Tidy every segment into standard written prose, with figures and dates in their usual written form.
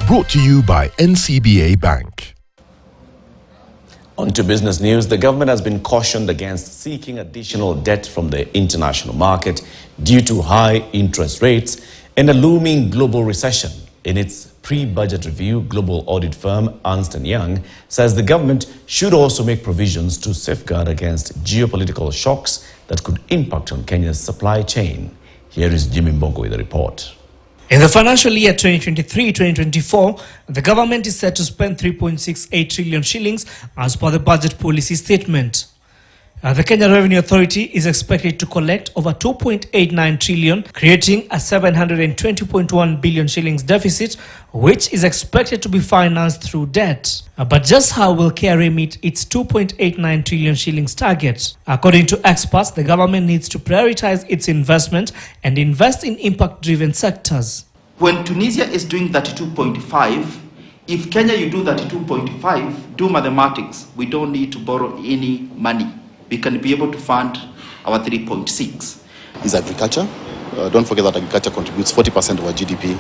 Brought to you by NCBA Bank. On to business news. The government has been cautioned against seeking additional debt from the international market due to high interest rates and a looming global recession. In its pre-budget review, global audit firm Ernst & Young says the government should also make provisions to safeguard against geopolitical shocks that could impact on Kenya's supply chain. Here is Jimmy Mbongo with the report. In the financial year 2023-2024, the government is set to spend 3.68 trillion shillings as per the budget policy statement. The Kenya Revenue Authority is expected to collect over 2.89 trillion, creating a 720.1 billion shillings deficit, which is expected to be financed through debt. But just how will KRA meet its 2.89 trillion shillings target? According to experts, the government needs to prioritize its investment and invest in impact-driven sectors. When Tunisia is doing 32.5, if Kenya you do 32.5, do mathematics. We don't need to borrow any money. We can be able to fund our 3.6. Is agriculture. Don't forget that agriculture contributes 40% of our GDP,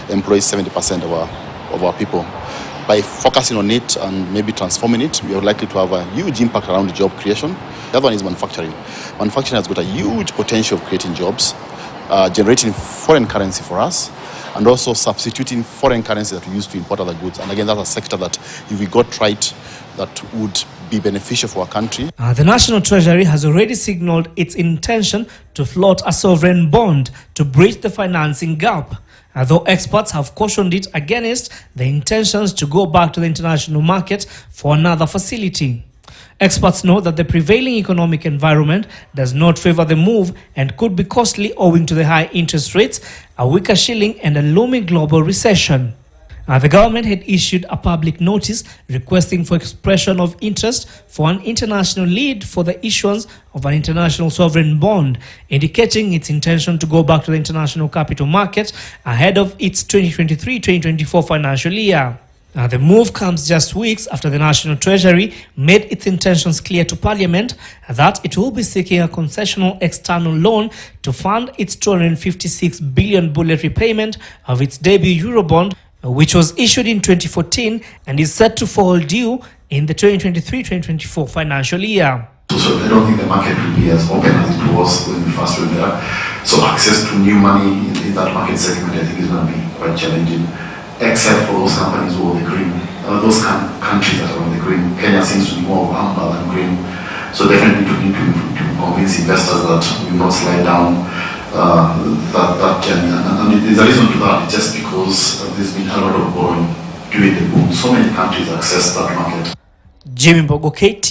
employs 70% of our people. By focusing on it and maybe transforming it, we are likely to have a huge impact around job creation. The other one is manufacturing. Manufacturing has got a huge potential of creating jobs, generating foreign currency for us, and also substituting foreign currency that we use to import other goods. And again, that's a sector that, if we got right, that would be beneficial for our country. The National Treasury has already signaled its intention to float a sovereign bond to bridge the financing gap, though experts have cautioned it against the intentions to go back to the international market for another facility. Experts know that the prevailing economic environment does not favor the move and could be costly owing to the high interest rates, a weaker shilling and a looming global recession. The government had issued a public notice requesting for expression of interest for an international lead for the issuance of an international sovereign bond, indicating its intention to go back to the international capital market ahead of its 2023-2024 financial year. The move comes just weeks after the National Treasury made its intentions clear to Parliament that it will be seeking a concessional external loan to fund its 256 billion bullet repayment of its debut Eurobond, which was issued in 2014 and is set to fall due in the 2023-2024 financial year. So I don't think the market will be as open as it was when we first went there. So access to new money in that market segment, I think, is going to be quite challenging, except for those companies who are the green. Those countries that are on the green. Kenya seems to be more amber than green. So definitely to need to convince investors that we will not slide down that journey. And there's a reason to that, just because there's been a lot of borrowing during the boom. So many countries access that market. Jimmy Mbongo, KTN.